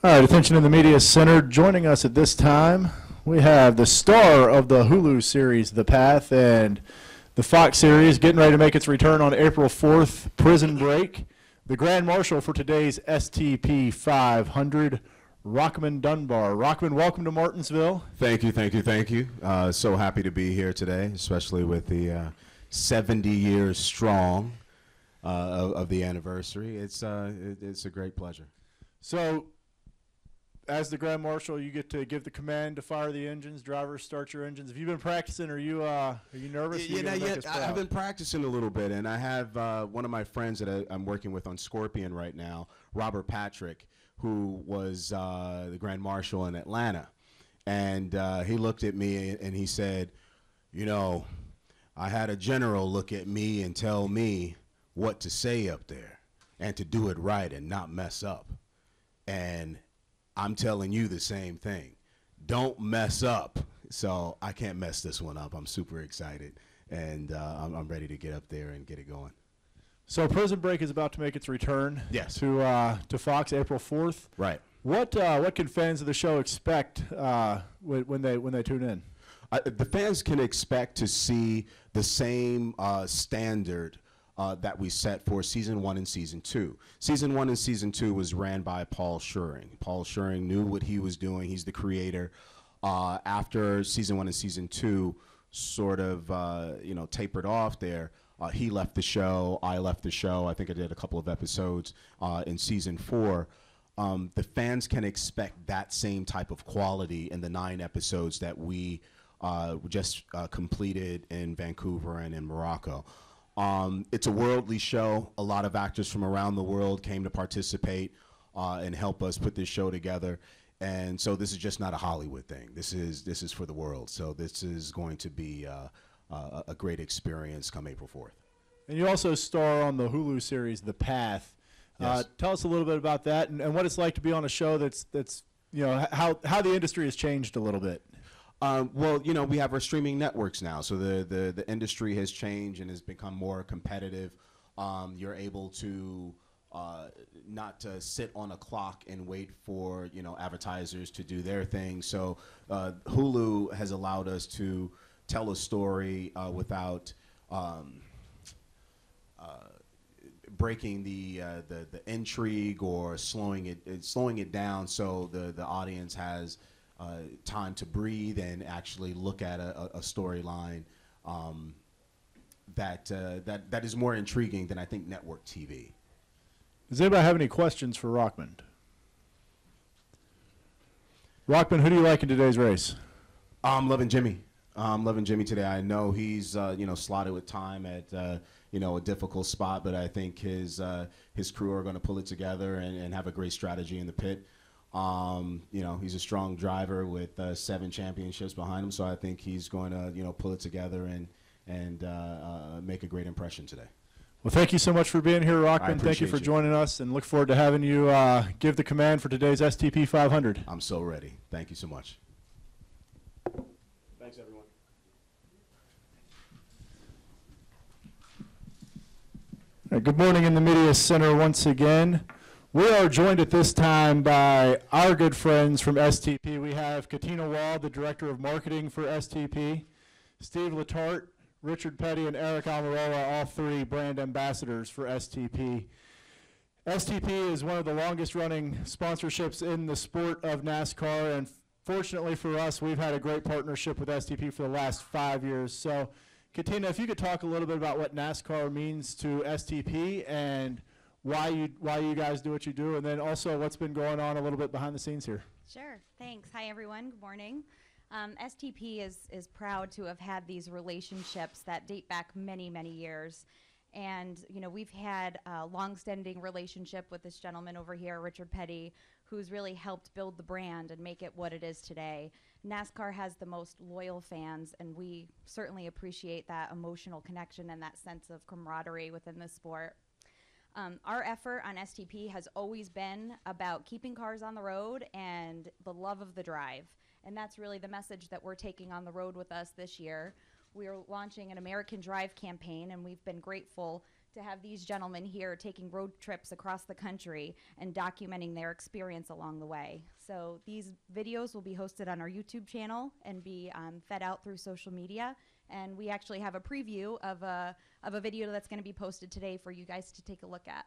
All right, attention in the media center. Joining us at this time, we have the star of the Hulu series, The Path, and the Fox series, getting ready to make its return on April 4th, Prison Break. The Grand Marshal for today's STP 500, Rockmond Dunbar. Rockmond, welcome to Martinsville. Thank you, thank you, thank you. So happy to be here today, especially with the 70 years strong of the anniversary. It's a great pleasure. So, as the Grand Marshal, you get to give the command to fire the engines. Drivers, start your engines. Have you been practicing? Are you nervous? I've been practicing a little bit, and I have one of my friends that I'm working with on Scorpion right now, Robert Patrick, who was the Grand Marshal in Atlanta. And he looked at me and he said, you know, I had a general look at me and tell me what to say up there and to do it right and not mess up. And I'm telling you the same thing. Don't mess up. So I can't mess this one up. I'm super excited, and I'm ready to get up there and get it going. So Prison Break is about to make its return to Fox April 4th. Right. What can fans of the show expect when they tune in? The fans can expect to see the same standard that we set for Season 1 and Season 2. Season 1 and Season 2 was ran by Paul Scheuring. Paul Scheuring knew what he was doing. He's the creator. After Season 1 and Season 2 sort of tapered off there, he left the show. I left the show. I think I did a couple of episodes in Season 4. The fans can expect that same type of quality in the 9 episodes that we just completed in Vancouver and in Morocco. It's a worldly show. A lot of actors from around the world came to participate and help us put this show together. And so this is just not a Hollywood thing. This is for the world. So this is going to be a great experience come April 4th. And you also star on the Hulu series, The Path. Yes. Tell us a little bit about that and what it's like to be on a show that's how the industry has changed a little bit. Well, we have our streaming networks now, so the industry has changed and has become more competitive. You're able to not to sit on a clock and wait for advertisers to do their thing. So Hulu has allowed us to tell a story without breaking the intrigue or slowing it down. So the audience has time to breathe and actually look at a storyline that is more intriguing than I think network TV. Does anybody have any questions for Rockmond? Rockmond, who do you like in today's race? I'm loving Jimmy. I'm loving Jimmy today. I know he's slotted with time at a difficult spot, but I think his crew are going to pull it together and have a great strategy in the pit. He's a strong driver with 7 championships behind him, so I think he's going to pull it together and make a great impression today. Well, thank you so much for being here, Rockmond. Thank you for joining us, and look forward to having you give the command for today's STP 500. I'm so ready. Thank you so much. Thanks, everyone. Good morning in the Media Center once again. We are joined at this time by our good friends from STP. We have Katina, the Director of Marketing for STP, Steve Letarte, Richard Petty, and Aric, all 3 brand ambassadors for STP. STP is one of the longest running sponsorships in the sport of NASCAR, and fortunately for us, we've had a great partnership with STP for the last 5 years. So, Katina, if you could talk a little bit about what NASCAR means to STP and why you guys do what you do, and then also what's been going on a little bit behind the scenes here. Sure. Thanks. Hi, everyone. Good morning. STP is proud to have had these relationships that date back many, many years. And, we've had a long-standing relationship with this gentleman over here, Richard Petty, who's really helped build the brand and make it what it is today. NASCAR has the most loyal fans, and we certainly appreciate that emotional connection and that sense of camaraderie within the sport. Our effort on STP has always been about keeping cars on the road and the love of the drive. And that's really the message that we're taking on the road with us this year. We are launching an American Drive campaign, and we've been grateful to have these gentlemen here taking road trips across the country and documenting their experience along the way. So these videos will be hosted on our YouTube channel and be fed out through social media. And we actually have a preview of a video that's going to be posted today for you guys to take a look at.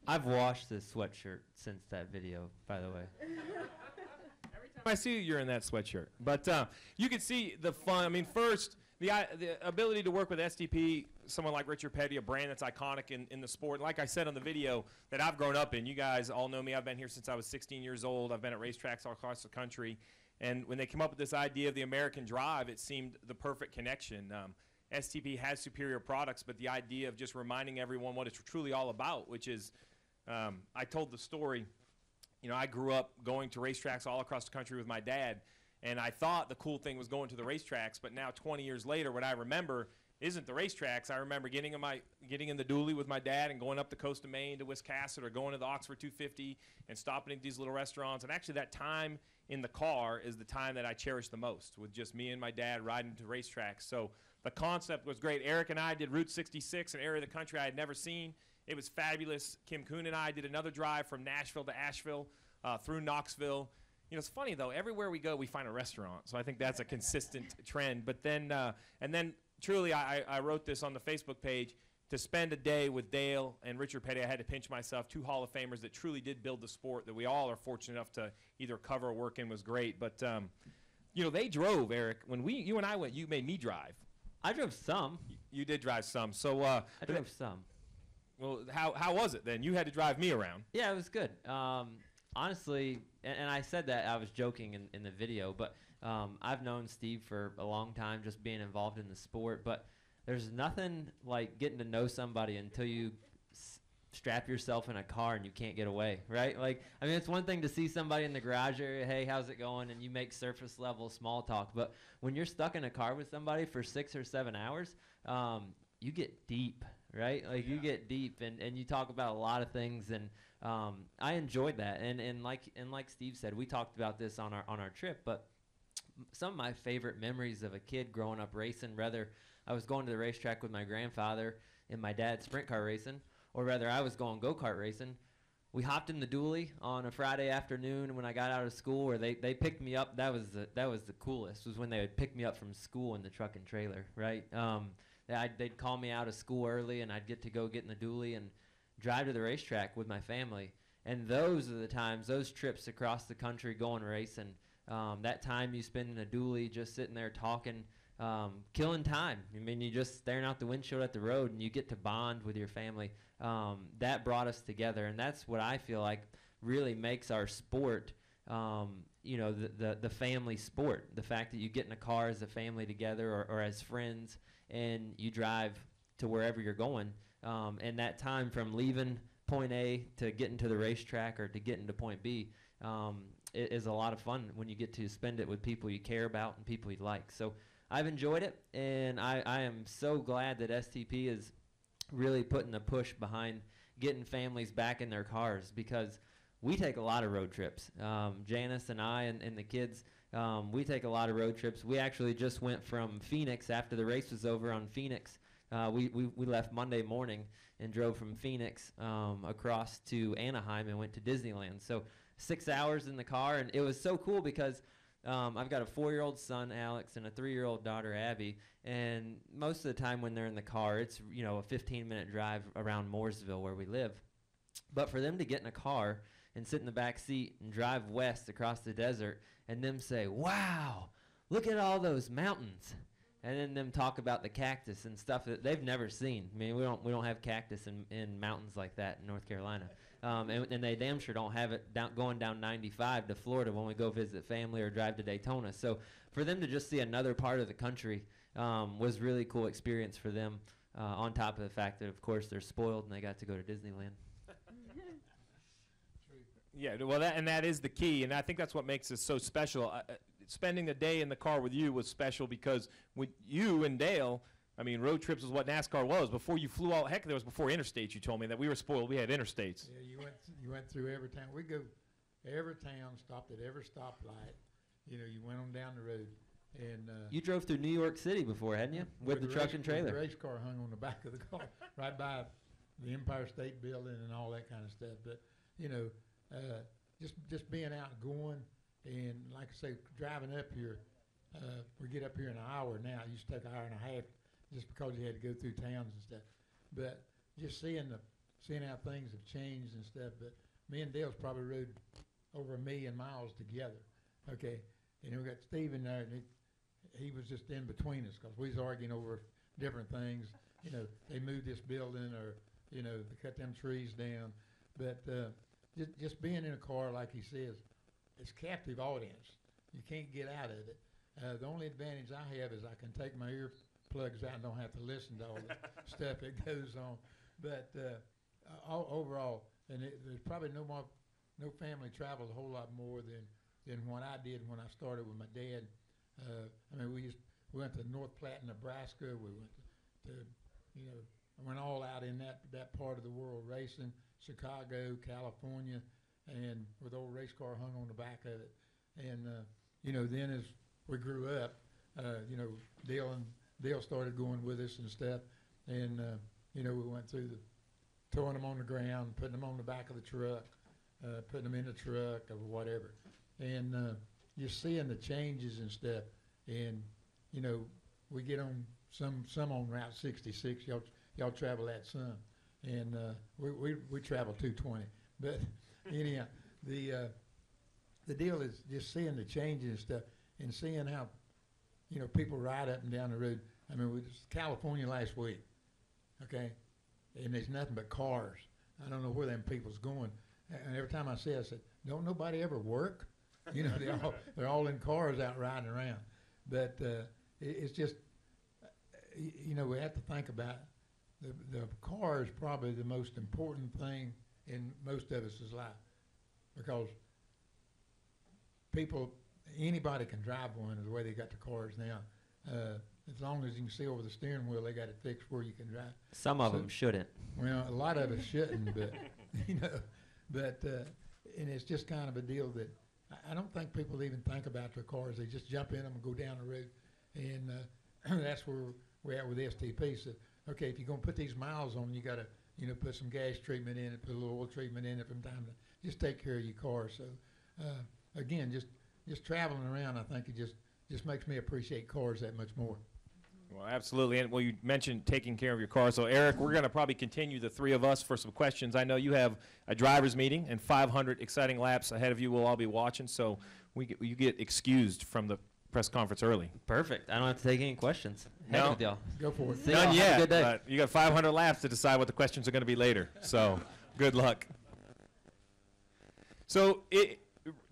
I've washed this sweatshirt since that video, by the way. Every time I see you, you're in that sweatshirt. But you can see the fun. I mean, first, the ability to work with STP, someone like Richard Petty, a brand that's iconic in the sport. Like I said on the video that I've grown up in, you guys all know me. I've been here since I was 16 years old. I've been at racetracks all across the country. And when they came up with this idea of the American Drive, it seemed the perfect connection. STP has superior products, but the idea of just reminding everyone what it's truly all about, which is, I told the story, you know, I grew up going to racetracks all across the country with my dad, and I thought the cool thing was going to the racetracks, but now 20 years later, what I remember isn't the racetracks. I remember getting in the dually with my dad and going up the coast of Maine to Wiscasset or going to the Oxford 250 and stopping at these little restaurants. And actually that time in the car is the time that I cherish the most, with just me and my dad riding to racetracks. So the concept was great. Aric and I did Route 66, an area of the country I had never seen. It was fabulous. Kim Kuhn and I did another drive from Nashville to Asheville through Knoxville. You know, it's funny, though. Everywhere we go, we find a restaurant. So I think that's a consistent trend. But then, and then truly, I wrote this on the Facebook page, to spend a day with Dale and Richard Petty, I had to pinch myself, two Hall of Famers that truly did build the sport that we all are fortunate enough to either cover or work in, was great. But, you know, they drove, Aric. When you and I went, you made me drive. I drove some. You did drive some. So I drove some. Well, how was it then? You had to drive me around. Yeah, it was good. honestly, and I said that I was joking in the video, but I've known Steve for a long time, just being involved in the sport. But there's nothing like getting to know somebody until you strap yourself in a car and you can't get away, right? Like, I mean, it's one thing to see somebody in the garage area, hey, how's it going? And you make surface level small talk. But when you're stuck in a car with somebody for 6 or 7 hours, you get deep, right? Like, you get deep, and you talk about a lot of things. And I enjoyed that. And like Steve said, we talked about this on our trip. But some of my favorite memories of a kid growing up racing, whether I was going to the racetrack with my grandfather and my dad sprint car racing, or rather I was going go-kart racing, we hopped in the dually on a Friday afternoon when I got out of school, or they picked me up. That was the coolest, was when they would pick me up from school in the truck and trailer, right? They'd call me out of school early, and I'd get to go get in the dually and drive to the racetrack with my family. And those are the times, those trips across the country going racing, that time you spend in a dually just sitting there talking, killing time. I mean, you just staring out the windshield at the road, and you get to bond with your family. That brought us together, and that's what I feel like really makes our sport, the family sport. The fact that you get in a car as a family together, or as friends, and you drive to wherever you're going. And that time from leaving point A to getting to the racetrack or to getting to point B is a lot of fun when you get to spend it with people you care about and people you like. So I've enjoyed it, and I am so glad that STP is really putting a push behind getting families back in their cars, because we take a lot of road trips. Janice and I and the kids, we take a lot of road trips. We actually just went from Phoenix after the race was over on Phoenix. We left Monday morning and drove from Phoenix across to Anaheim and went to Disneyland. So 6 hours in the car, and it was so cool because I've got a 4-year-old son, Alex, and a 3-year-old daughter, Abby, and most of the time when they're in the car, it's a 15-minute drive around Mooresville where we live. But for them to get in a car and sit in the back seat and drive west across the desert, and them say, "Wow, look at all those mountains," and then them talk about the cactus and stuff that they've never seen. I mean, we don't have cactus in mountains like that in North Carolina. And they damn sure don't have it going down 95 to Florida when we go visit family or drive to Daytona. So for them to just see another part of the country was a really cool experience for them, on top of the fact that, of course, they're spoiled and they got to go to Disneyland. Yeah, well, that is the key, and I think that's what makes it so special. Spending the day in the car with you was special because with you and Dale, I mean, road trips was what NASCAR was. Before you flew out, heck, there was before interstates. You told me that we were spoiled. We had interstates. Yeah, you went through every town. We go every town, stopped at every stoplight. You went on down the road. And you drove through New York City before, hadn't you? With the truck and trailer. The race car hung on the back of the car, right by the Empire State Building and all that kind of stuff. But just being out and going, and like I say, driving up here, we get up here in an hour now. It used to take an hour and a half, just because you had to go through towns and stuff. But just seeing how things have changed and stuff. But me and Dale's probably rode over 1 million miles together. Okay, and we got Steve in there, and he was just in between us because we was arguing over different things. They moved this building, or they cut them trees down. But just being in a car, like he says, it's captive audience. You can't get out of it. The only advantage I have is I can take my earplugs out and don't have to listen to all the stuff that goes on. But overall, and there's probably no family travels a whole lot more than what I did when I started with my dad. We went to North Platte, Nebraska. We went to went all out in that part of the world racing. Chicago, California, and with the old race car hung on the back of it. And then as we grew up, Dale started going with us and stuff, and we went through throwing them on the ground, putting them on the back of the truck, putting them in the truck or whatever, and you're seeing the changes and stuff. And we get on some on Route 66. Y'all travel that some, and we travel 220. But anyhow, the deal is just seeing the changes and stuff, and seeing how people ride up and down the road. I mean, we was California last week, okay, and there's nothing but cars. I don't know where them people's going. And every time I see it, I said, don't nobody ever work? You know, they're all in cars out riding around. But it's just, you know, we have to think about the car is probably the most important thing in most of us' life, because anybody can drive one the way they got the cars now. As long as you can see over the steering wheel, they got it fixed where you can drive. Some of them shouldn't. Well, a lot of us shouldn't, but and it's just kind of a deal that I don't think people even think about their cars. They just jump in them and go down the road, and that's where we're at with STP. So, okay, if you're gonna put these miles on, you gotta put some gas treatment in it, put a little oil treatment in it from time to just take care of your car. So, again, just traveling around, I think it just makes me appreciate cars that much more. Well, absolutely. And well, you mentioned taking care of your car. So, Aric, we're going to probably continue, the three of us, for some questions. I know you have a driver's meeting and 500 exciting laps ahead of you. We'll all be watching. So you get excused from the press conference early. Perfect. I don't have to take any questions. No. Heck with y'all. Go for it. See y'all. None Have a yet, good day. but you got 500 laps to decide what the questions are going to be later. So good luck. So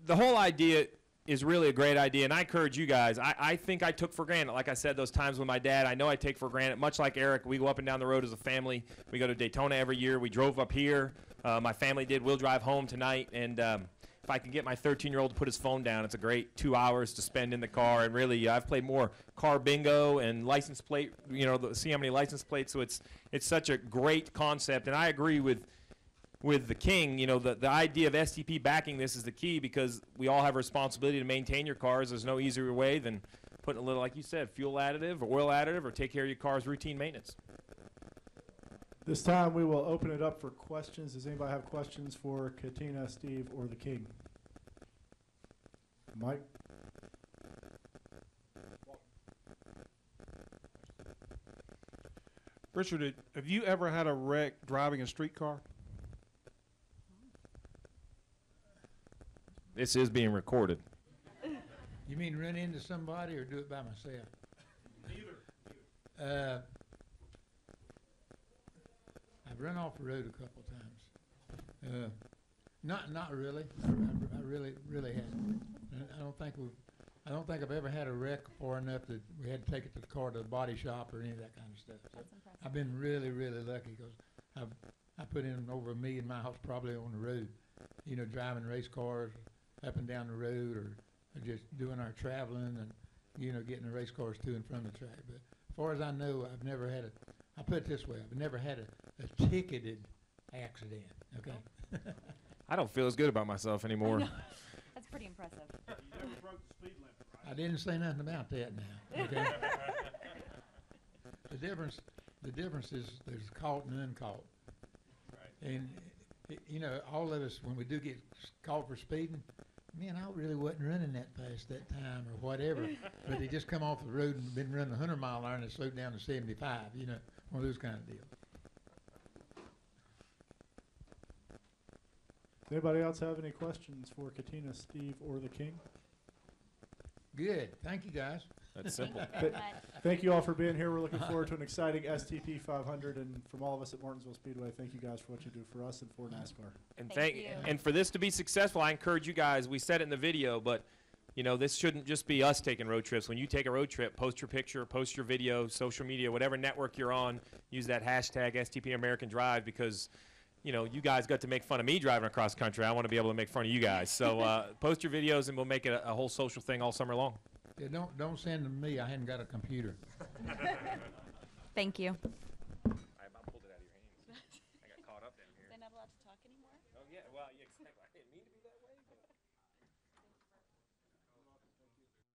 the whole idea is really a great idea, and I encourage you guys. I think I took for granted, like I said, those times with my dad, I know I take for granted, much like Aric. We go up and down the road as a family. We go to Daytona every year. We drove up here. My family did. We'll drive home tonight, and if I can get my 13-year-old to put his phone down, it's a great 2 hours to spend in the car. And really, I've played more car bingo and license plate, see how many license plates. So it's such a great concept, and I agree with the King. The idea of STP backing this is the key, because we all have a responsibility to maintain your cars. There's no easier way than putting a little, like you said, fuel additive or oil additive, or take care of your car's routine maintenance. This time we will open it up for questions. Does anybody have questions for Katina, Steve, or the King? Mike? Richard, have you ever had a wreck driving a streetcar? This is being recorded. You mean run into somebody or do it by myself? Neither. I've run off the road a couple times. Not really. I really haven't. I don't think I've ever had a wreck far enough that we had to take it to the car to the body shop or any of that kind of stuff. So I've been really lucky, because I put in over 1 million miles probably on the road. Driving race cars up and down the road, or just doing our traveling and, getting the race cars to and from the track. But as far as I know, I've never had I'll put it this way, I've never had a ticketed accident, okay? I don't feel as good about myself anymore. That's pretty impressive. You never broke the speed limit, right? I didn't say nothing about that now, okay? The difference is there's caught and uncaught. Right. And, all of us, when we do get caught for speeding, man, I really wasn't running that fast that time or whatever. But they just come off the road and been running 100 mile an hour and they slowed down to 75, one of those kind of deals. Does anybody else have any questions for Katina, Steve, or the King? Good. Thank you, guys. That's simple. Thank you all for being here. We're looking forward to an exciting STP 500, and from all of us at Martinsville Speedway, thank you guys for what you do for us and for NASCAR. And Thank you. and for this to be successful, I encourage you guys. We said it in the video, but this shouldn't just be us taking road trips. When you take a road trip, post your picture, post your video, social media, whatever network you're on. Use that hashtag STP American Drive, because you guys got to make fun of me driving across country. I want to be able to make fun of you guys. So post your videos, and we'll make it a whole social thing all summer long. Yeah, don't send them to me. I hadn't got a computer. Thank you. I about pulled it out of your hands. I got caught up down here. They're not allowed to talk anymore? Oh, yeah. Well, yeah, exactly. I didn't mean to be that.